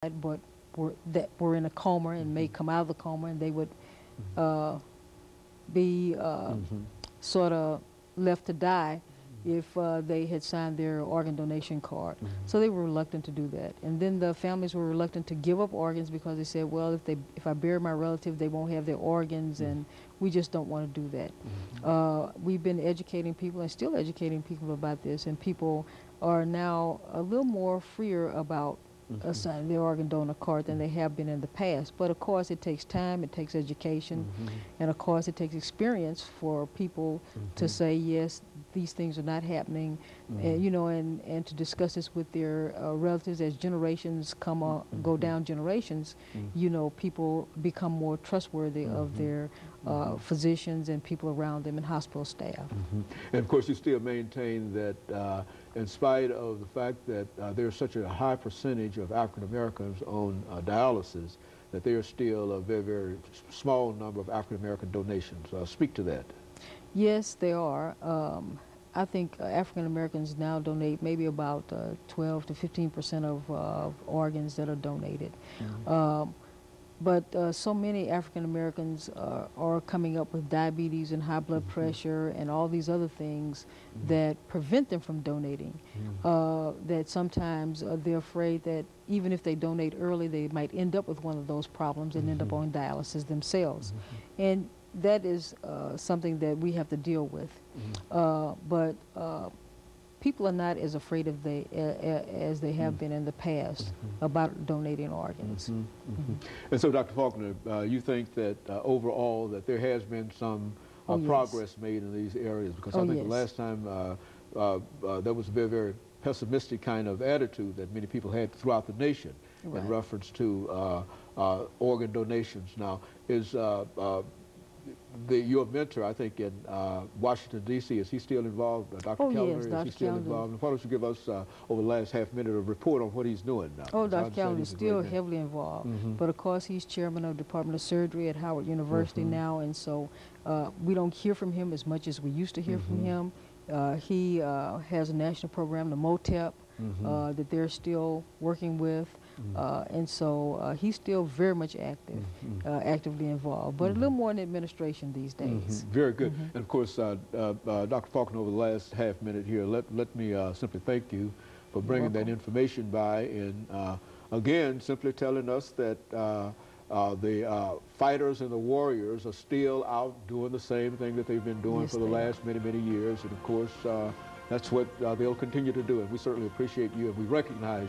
but were in a coma and may come out of the coma, and they would be sort of left to die if they had signed their organ donation card. So they were reluctant to do that. And then the families were reluctant to give up organs because they said, well, if I bury my relative, they won't have their organs, and we just don't want to do that. We've been educating people and still educating people about this, and people are now a little more freer about assigning their organ donor card than they have been in the past. But of course it takes time, it takes education, and of course it takes experience for people to say, yes, these things are not happening, and, you know, and to discuss this with their relatives as generations go down generations. You know, people become more trustworthy of their physicians and people around them and hospital staff. And of course you still maintain that in spite of the fact that there's such a high percentage of African Americans on dialysis, that there is still a very, very small number of African American donations. Speak to that. Yes, there are. I think African Americans now donate maybe about 12 to 15% of organs that are donated. But so many African Americans are coming up with diabetes and high blood pressure and all these other things that prevent them from donating. That sometimes they're afraid that even if they donate early, they might end up with one of those problems and end up on dialysis themselves. And that is something that we have to deal with. But people are not as afraid of as they have been in the past about donating organs. And so, Dr. Faulkner, you think that overall that there has been some progress made in these areas? Because I think the last time there was a very, very pessimistic kind of attitude that many people had throughout the nation in reference to organ donations. Now, is your mentor, I think, in Washington, D.C., is he still involved? Dr. Kellner, yes, is he still involved? And why don't you give us, over the last half minute, a report on what he's doing now? Dr. Kellner is still heavily involved. But of course, he's chairman of the Department of Surgery at Howard University now, and so we don't hear from him as much as we used to hear from him. He has a national program, the MOTEP, that they're still working with. And so he's still very much active, actively involved, but a little more in administration these days. Very good. And of course, Dr. Faulkner, over the last half minute here, let me simply thank you for bringing that information by, and again, simply telling us that the fighters and the warriors are still out doing the same thing that they've been doing for the last many, many years. And of course, that's what they'll continue to do. And we certainly appreciate you, and we recognize